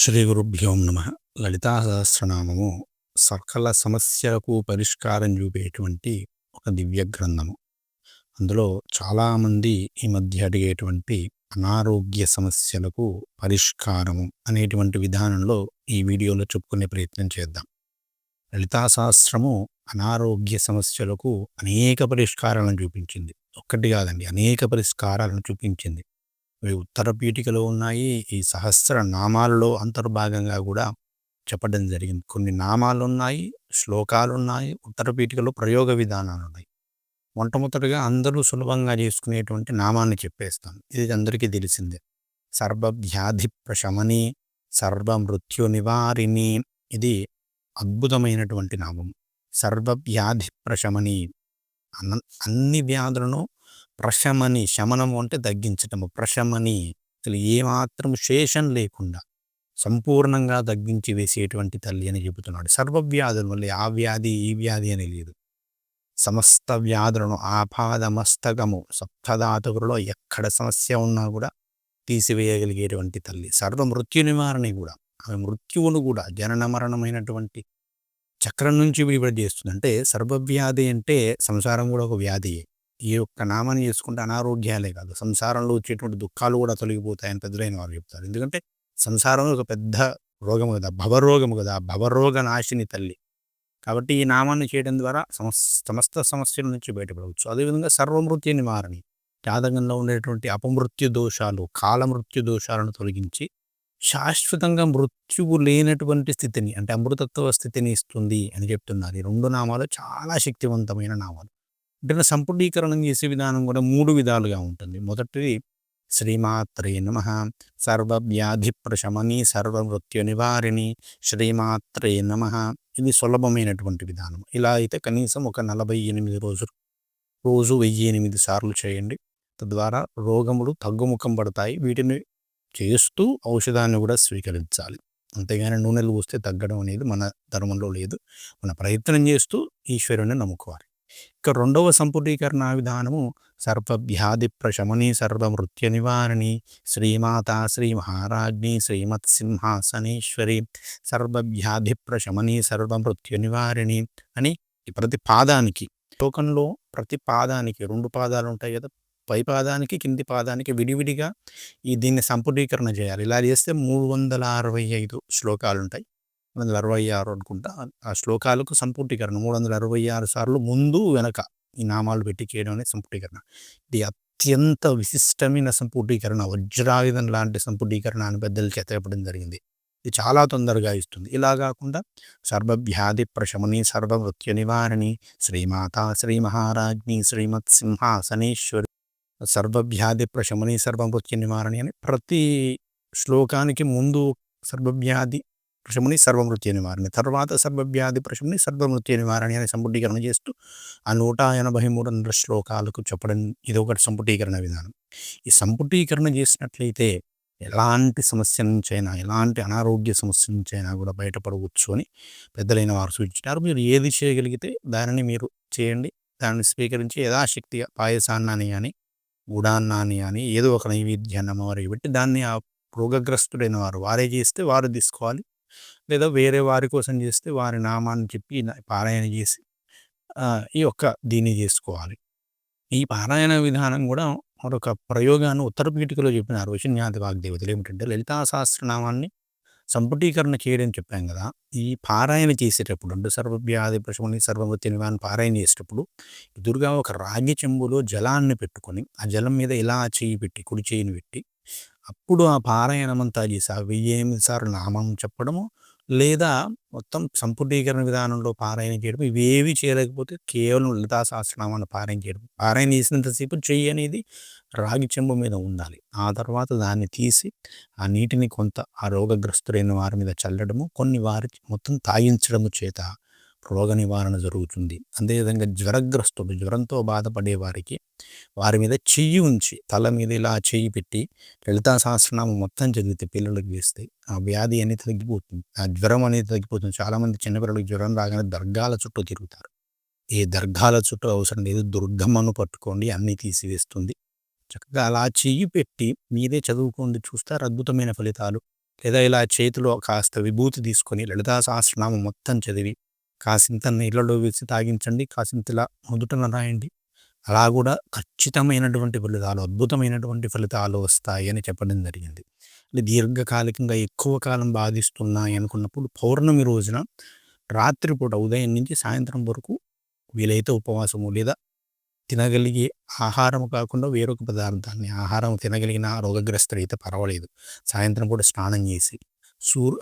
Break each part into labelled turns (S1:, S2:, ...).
S1: శ్రీ గురుభ్యో నమ. లలితా సహస్రనామము సకల సమస్యలకు పరిష్కారం చూపేటువంటి ఒక దివ్య గ్రంథము. అందులో చాలామంది ఈ మధ్య అడిగేటువంటి అనారోగ్య సమస్యలకు పరిష్కారము అనేటువంటి విధానంలో ఈ వీడియోలో చెప్పుకునే ప్రయత్నం చేద్దాం. లలితా సహస్రము అనారోగ్య సమస్యలకు అనేక పరిష్కారాలను చూపించింది. ఒక్కటి కాదండి, అనేక పరిష్కారాలను చూపించింది. ఇవి ఉత్తర పీఠికలో ఉన్నాయి. ఈ సహస్ర నామాలలో అంతర్భాగంగా కూడా చెప్పడం జరిగింది. కొన్ని నామాలున్నాయి, శ్లోకాలున్నాయి, ఉత్తర పీఠికలో ప్రయోగ విధానాలున్నాయి. మొట్టమొదటిగా అందరూ సులభంగా చేసుకునేటువంటి నామాన్ని చెప్పేస్తాను. ఇది అందరికీ తెలిసిందే. సర్వవ్యాధి ప్రశమని, సర్వమృత్యు నివారిణి. ఇది అద్భుతమైనటువంటి నామం. సర్వవ్యాధి ప్రశమని, అన్ని వ్యాధులను ప్రశమని, శమనము అంటే తగ్గించటము, ప్రశమని అసలు ఏమాత్రం శేషం లేకుండా సంపూర్ణంగా తగ్గించి వేసేటువంటి తల్లి అని చెబుతున్నాడు. సర్వవ్యాధులు, మళ్ళీ ఆ వ్యాధి ఈ వ్యాధి అని లేదు. సమస్త వ్యాధులను ఆపాదమస్తకము సప్తధాతువులలో ఎక్కడ సమస్య ఉన్నా కూడా తీసివేయగలిగేటువంటి తల్లి. సర్వ మృత్యు నివారణ కూడా, ఆమె మృత్యువును కూడా జనన మరణమైనటువంటి చక్రం నుంచి విడిపడి చేస్తుంది. అంటే సర్వవ్యాధి అంటే సంసారం కూడా ఒక వ్యాధి. ఈ యొక్క నామాన్ని చేసుకుంటే అనారోగ్యాలే కాదు, సంసారంలో వచ్చేటువంటి దుఃఖాలు కూడా తొలగిపోతాయని పెద్దలైన వారు చెప్తారు. ఎందుకంటే సంసారం ఒక పెద్ద రోగము కదా, భవరోగము కదా, భవరోగ నాశిని తల్లి. కాబట్టి ఈ నామాన్ని చేయడం ద్వారా సమస్త సమస్యల నుంచి బయటపడవచ్చు. అదేవిధంగా సర్వమృత్యు నివారణి, జాతకంలో ఉండేటువంటి అపమృత్యు దోషాలు, కాలమృత్యు దోషాలను తొలగించి శాశ్వతంగా మృత్యువు లేనటువంటి స్థితిని, అంటే అమృతత్వ స్థితిని ఇస్తుంది అని చెప్తున్నారు. ఈ రెండు నామాలు చాలా శక్తివంతమైన నామాలు. అంటే సంపుటీకరణం చేసే విధానం కూడా 3 విధాలుగా ఉంటుంది. మొదటిది శ్రీమాత్రే నమః, సర్వవ్యాధి ప్రశమని, సర్వమృత్యు నివారిణి, శ్రీమాత్రే నమః. ఇది సులభమైనటువంటి విధానం. ఇలా అయితే కనీసం ఒక 48 రోజులు, రోజు 1008 సార్లు చేయండి. తద్వారా రోగములు తగ్గుముఖం పడతాయి. వీటిని చేస్తూ ఔషధాన్ని కూడా స్వీకరించాలి. అంతేగాని నూనెలు పూస్తే తగ్గడం అనేది మన ధర్మంలో లేదు. మన ప్రయత్నం చేస్తూ ఈశ్వరుని నమ్ముకోవాలి. ఇక రెండవ సంపుటీకరణ విధానము సర్వవ్యాధి ప్రశమని, సర్వమృత్యు నివారిణి, శ్రీమాత శ్రీ మహారాజ్ఞి శ్రీమత్ సింహాసనేశ్వరి, సర్వవ్యాధి ప్రశమని, సర్వమృత్యు నివారిణి అని ప్రతి పాదానికి, శ్లోకంలో ప్రతి పాదానికి 2 పాదాలు ఉంటాయి కదా, పై పాదానికి కింది పాదానికి విడివిడిగా దీన్ని సంపుటీకరణ చేయాలి. ఇలా చేస్తే 365 శ్లోకాలు ఉంటాయి. 366 అనుకుంటా ఆ శ్లోకాలకు సంపుటీకరణ. 366 సార్లు ముందు వెనక ఈ నామాలు పెట్టి చేయడం అనేది సంపుటీకరణ. ఇది అత్యంత విశిష్టమైన సంపుటీకరణ, వజ్రాయుధం లాంటి సంపుటీకరణ అని పెద్దలు చెప్పడం జరిగింది. ఇది చాలా తొందరగా ఇస్తుంది. ఇలా కాకుండా సర్వవ్యాధి ప్రశమని, సర్వమృత్యు నివారిణి, శ్రీమాత శ్రీ మహారాజ్ఞి శ్రీమత్ సింహాసనేశ్వరి, సర్వవ్యాధి ప్రశమని, సర్వమృత్యు నివారణి అని ప్రతి శ్లోకానికి ముందు సర్వవ్యాధి ప్రశమని, సర్వమృత్యు నివారణి, తర్వాత సర్వవ్యాధి ప్రశమని, సర్వమృత్యు నివారణి అనే సంపుటీకరణ చేస్తూ ఆ 183 శ్లోకాలకు చెప్పడం ఇది ఒకటి సంపుటీకరణ విధానం. ఈ సంపుటీకరణ చేసినట్లయితే ఎలాంటి సమస్య నుంచైనా, ఎలాంటి అనారోగ్య సమస్య నుంచైనా కూడా బయటపడవచ్చు అని పెద్దలైన వారు సూచించారు. మీరు ఏది చేయగలిగితే దానిని మీరు చేయండి. దాన్ని స్వీకరించి యథాశక్తిగా పాయసాన్నాన్ని కానీ, గుడాన్నాన్ని కానీ, ఏదో ఒక నైవేద్యాన్ని అమ్మవారికి పెట్టి దాన్ని ఆ రోగగ్రస్తుడైన వారు వారే చేస్తే వారు తీసుకోవాలి. లేదా వేరే వారి కోసం చేస్తే వారి నామాన్ని చెప్పి పారాయణ చేసి ఈ యొక్క దీన్ని చేసుకోవాలి. ఈ పారాయణ విధానం కూడా మరొక ప్రయోగాన్ని ఉత్తర పీఠికలో చెప్పినారు వశిన్యాది వాగ్దేవతలు. ఏమిటంటే లలితా సహస్రనామాన్ని సంపుటీకరణ చేయడం చెప్పాం కదా. ఈ పారాయణ చేసేటప్పుడు, అంటే సర్వవ్యాధి ప్రశమని, సర్వమృత్యు నివారణ పారాయణ చేసేటప్పుడు ఎదురుగా ఒక రాగి చెంబులో జలాన్ని పెట్టుకొని ఆ జలం మీద ఇలా చేయి పెట్టి, కుడి చేయిని పెట్టి, అప్పుడు ఆ పారాయణం అంతా చేసి ఆ 1008 సార్లు నామం చెప్పడము, లేదా మొత్తం సంపుటీకరణ విధానంలో పారాయణ చేయడం, ఇవేవి చేయలేకపోతే కేవలం లలితా సహస్రనామాన్ని పారాయణ చేయడం. పారాయణ చేసినంతసేపు చెయ్యి అనేది రాగి చెంబు మీద ఉండాలి. ఆ తర్వాత దాన్ని తీసి ఆ నీటిని కొంత ఆ రోగగ్రస్తులైన వారి మీద చల్లడము, కొన్ని వారికి మొత్తం తాగించడము చేత రోగ నివారణ జరుగుతుంది. అదేవిధంగా జ్వరగ్రస్తులు, జ్వరంతో బాధపడే వారికి వారి మీద చెయ్యి ఉంచి, తల మీద ఇలా చెయ్యి పెట్టి లలితా సహస్రనామం మొత్తం చదివితే పిల్లలకు వేస్తే ఆ వ్యాధి అనేది తగ్గిపోతుంది, ఆ జ్వరం అనేది తగ్గిపోతుంది. చాలామంది చిన్నపిల్లలకు జ్వరం రాగానే దర్గాల చుట్టూ తిరుగుతారు. ఏ దర్గాల చుట్టూ అవసరం లేదు, దుర్గమ్మను పట్టుకోండి, అన్నీ తీసివేస్తుంది. చక్కగా అలా చెయ్యి పెట్టి మీరే చదువుకోండి, చూస్తారు అద్భుతమైన ఫలితాలు. లేదా ఇలా చేతిలో కాస్త విభూతి తీసుకొని లలితా సహస్రనామం మొత్తం చదివి కాసింత నీళ్ళలో వేసి తాగించండి. కాసింత ఇలా నుదుటన రాయండి. అలా కూడా ఖచ్చితమైనటువంటి ఫలితాలు, అద్భుతమైనటువంటి ఫలితాలు వస్తాయి అని చెప్పడం జరిగింది. దీర్ఘకాలికంగా ఎక్కువ కాలం బాధిస్తున్నాయి అనుకున్నప్పుడు పౌర్ణమి రోజున రాత్రిపూట ఉదయం నుంచి సాయంత్రం వరకు వీలైతే ఉపవాసము లేదా తినగలిగే ఆహారం కాకుండా వేరొక పదార్థాన్ని ఆహారం తినగలిగిన రోగగ్రస్తుడైతే పర్వాలేదు. సాయంత్రం పూట స్నానం చేసి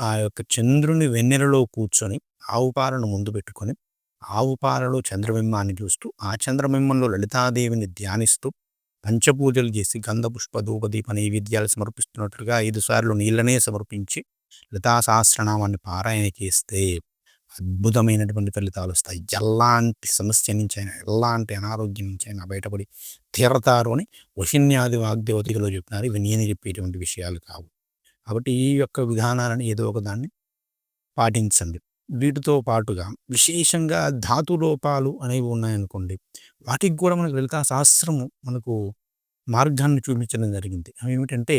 S1: ఆ యొక్క చంద్రుని వెన్నెలలో కూర్చొని ఆవు పాలను ముందు పెట్టుకొని ఆవు పాలలో చంద్రబింబాన్ని చూస్తూ ఆ చంద్రబింబంలో లలితాదేవిని ధ్యానిస్తూ పంచపూజలు చేసి గంధ పుష్ప ధూప దీప నైవేద్యాలు సమర్పిస్తున్నట్లుగా 5 సార్లు నీళ్ళనే సమర్పించి లలితా సహస్రనామాన్ని పారాయణ చేస్తే అద్భుతమైనటువంటి ఫలితాలు వస్తాయి. ఎలాంటి సమస్య నుంచైనా, ఎలాంటి అనారోగ్యం నుంచైనా బయటపడి తీరతారు అని వశిన్యాది వాగ్దేవతలో చెప్తున్నారు. ఇవి నేను చెప్పేటువంటి విషయాలు కావు. కాబట్టి ఈ యొక్క విధానాలను ఏదో ఒక దాన్ని పాటించండి. వీటితో పాటుగా విశేషంగా ధాతు లోపాలు అనేవి ఉన్నాయనుకోండి, వాటికి కూడా మనకు లలితా సహస్రము మనకు మార్గాన్ని చూపించడం జరిగింది. అవి ఏమిటంటే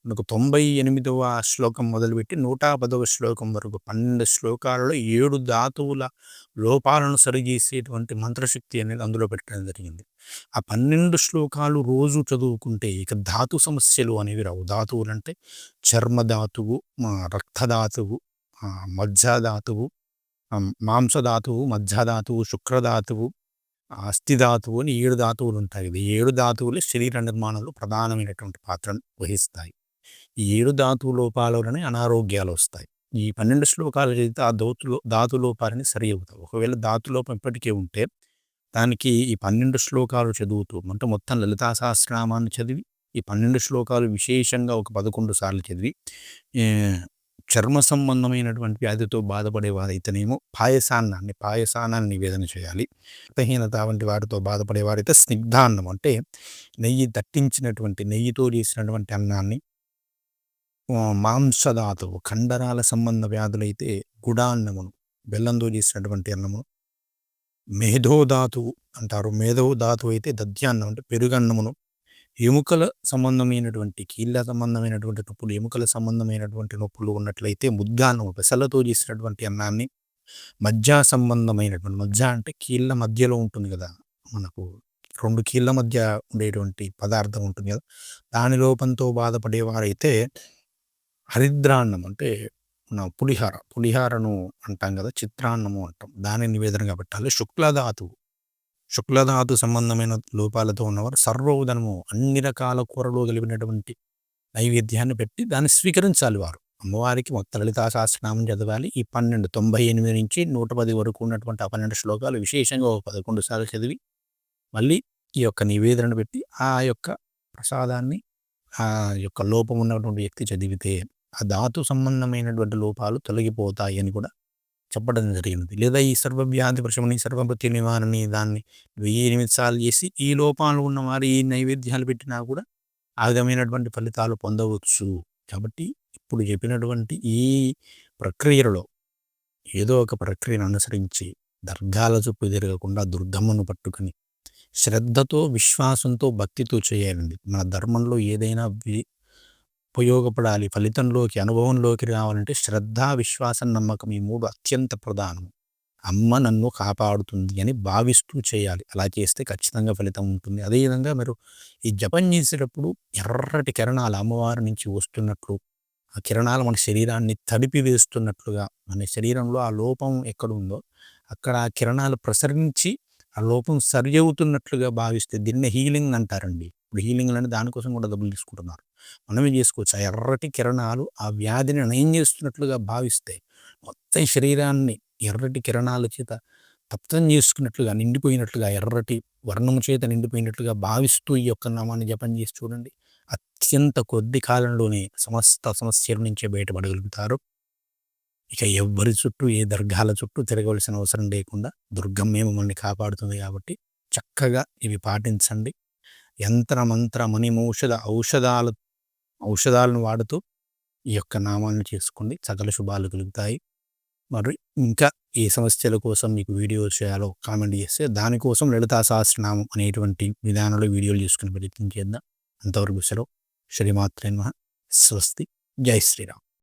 S1: మనకు 98వ శ్లోకం మొదలుపెట్టి 110వ శ్లోకం వరకు 12 శ్లోకాలలో 7 ధాతువుల లోపాలను సరిచేసేటువంటి మంత్రశక్తి అనేది అందులో పెట్టడం జరిగింది. ఆ 12 శ్లోకాలు రోజు చదువుకుంటే ఇక ధాతు సమస్యలు అనేవి రావు. ధాతువులు అంటే చర్మధాతువు, రక్తధాతువు, మజ్జాధాతువు, మాంసధాతువు, మజ్జాధాతువు, శుక్రధాతువు, అస్థిధాతువు అని 7 ధాతువులు ఉంటాయి. ఈ 7 ధాతువులు శరీర నిర్మాణంలో ప్రధానమైనటువంటి పాత్రను వహిస్తాయి. ఈ 7 ధాతు లోపాలలోనే అనారోగ్యాలు వస్తాయి. ఈ 12 శ్లోకాలు చదివితే ఆ ధాతు లోపాలని సరి అవుతాయి. ఒకవేళ ధాతు లోపం ఇప్పటికే ఉంటే దానికి ఈ 12 శ్లోకాలు చదువుతూ అంటే మొత్తం లలితా సహస్రనామాన్ని చదివి ఈ 12 శ్లోకాలు విశేషంగా ఒక 11 సార్లు చదివి చర్మ సంబంధమైనటువంటి వ్యాధితో బాధపడే వారైతేనేమో పాయసానాన్ని నివేదన చేయాలి. రక్తహీనత వంటి వాటితో బాధపడే వారైతే స్నిగ్ధాన్నం అంటే నెయ్యి దట్టించినటువంటి నెయ్యితో చేసినటువంటి అన్నాన్ని, మాంసధాతువు కండరాల సంబంధ వ్యాధులైతే గుడాన్నమును బెల్లంతో చేసినటువంటి అన్నము, మేధోధాతువు అంటారు. మేధోధాతువు అయితే దధ్యాన్నం అంటే పెరుగన్నమును, ఎముకల సంబంధమైనటువంటి కీళ్ళ సంబంధమైనటువంటి నొప్పులు, ఎముకల సంబంధమైనటువంటి నొప్పులు ఉన్నట్లయితే ముద్గాన్నము పెసలతో చేసినటువంటి అన్నాన్ని, మజ్జా సంబంధమైనటువంటి మజ్జ అంటే కీళ్ళ మధ్యలో ఉంటుంది కదా, మనకు 2 కీళ్ళ మధ్య ఉండేటువంటి పదార్థం ఉంటుంది కదా, దాని లోపంతో బాధపడేవారైతే హరిద్రాన్నం అంటే పులిహారను అంటాం కదా, చిత్రాన్నము అంటాం, దాని నివేదనగా పెట్టాలి. శుక్లధాతు సంబంధమైన లోపాలతో ఉన్నవారు సర్వోదనము అన్ని రకాల కూరలో కలిపినటువంటి నైవేద్యాన్ని పెట్టి దాన్ని స్వీకరించాలి. వారు అమ్మవారికి మొత్తం లలితా సహస్రనామం చదవాలి. ఈ 98 నుంచి 110 వరకు ఉన్నటువంటి ఆ 12 శ్లోకాలు విశేషంగా 11 సార్లు చదివి మళ్ళీ ఈ యొక్క నివేదనను పెట్టి ఆ యొక్క ప్రసాదాన్ని ఆ యొక్క లోపం ఉన్నటువంటి వ్యక్తి చదివితే ఆ ధాతు సంబంధమైనటువంటి లోపాలు తొలగిపోతాయి అని కూడా చెప్పడం జరిగింది. లేదా ఈ సర్వవ్యాధి ప్రశమని, సర్వమృత్యు నివారణని దాన్ని 1008 సార్లు చేసి ఈ లోపాలు ఉన్నవారు ఈ నైవేద్యాలు పెట్టినా కూడా ఆ విధమైనటువంటి ఫలితాలు పొందవచ్చు. కాబట్టి ఇప్పుడు చెప్పినటువంటి ఈ ప్రక్రియలో ఏదో ఒక ప్రక్రియను అనుసరించి దర్గాల చుట్టూ తిరగకుండా దుర్గమ్మను పట్టుకొని శ్రద్ధతో, విశ్వాసంతో, భక్తితో చేయాలండి. మన ధర్మంలో ఏదైనా ఉపయోగపడాలి, ఫలితంలోకి, అనుభవంలోకి రావాలంటే శ్రద్ధ, విశ్వాసం, నమ్మకం ఈ 3 అత్యంత ప్రధానం. అమ్మ నన్ను కాపాడుతుంది అని భావిస్తూ చేయాలి. అలా చేస్తే ఖచ్చితంగా ఫలితం ఉంటుంది. అదేవిధంగా మీరు ఈ జపం చేసేటప్పుడు ఎర్రటి కిరణాలు అమ్మవారి నుంచి వస్తున్నట్లు, ఆ కిరణాలు మన శరీరాన్ని తడిపి వేస్తున్నట్లుగా, మన శరీరంలో ఆ లోపం ఎక్కడుందో అక్కడ ఆ కిరణాలు ప్రసరించి ఆ లోపం సరి అవుతున్నట్లుగా భావిస్తే దీన్ని హీలింగ్ అంటారండి. ఇప్పుడు హీలింగ్ అని దానికోసం కూడా డబ్బులు తీసుకుంటున్నారు. మనమే చేసుకోవచ్చు. ఆ ఎర్రటి కిరణాలు ఆ వ్యాధిని నయం చేస్తున్నట్లుగా భావిస్తే మొత్తం శరీరాన్ని ఎర్రటి కిరణాల చేత తప్తం చేసుకున్నట్లుగా, నిండిపోయినట్లుగా, ఎర్రటి వర్ణము చేత నిండిపోయినట్లుగా భావిస్తూ ఈ యొక్క నామాన్ని జపం చేసి చూడండి. అత్యంత కొద్ది కాలంలోనే సమస్త సమస్యల నుంచే బయటపడగలుగుతారు. ఇక ఎవ్వరి చుట్టూ ఏ దర్గాల చుట్టూ తిరగవలసిన అవసరం లేకుండా దుర్గమ్మే మిమ్మల్ని కాపాడుతుంది. కాబట్టి చక్కగా ఇవి పాటించండి. యంత్ర మంత్ర మణిమౌషధ ఔషధాలను వాడుతూ ఈ యొక్క నామాలను చేసుకోండి. సకల శుభాలు కలుగుతాయి. మరి ఇంకా ఏ సమస్యల కోసం మీకు వీడియో చేయాలో కామెంట్ చేస్తే దానికోసం లలితా సహస్రనామం అనేటువంటి విధానంలో వీడియోలు చేసుకుని ప్రయత్నం చేద్దాం. అంతవరకు సెలవు. శ్రీమాత్రే నమః. స్వస్తి. జై శ్రీరామ్.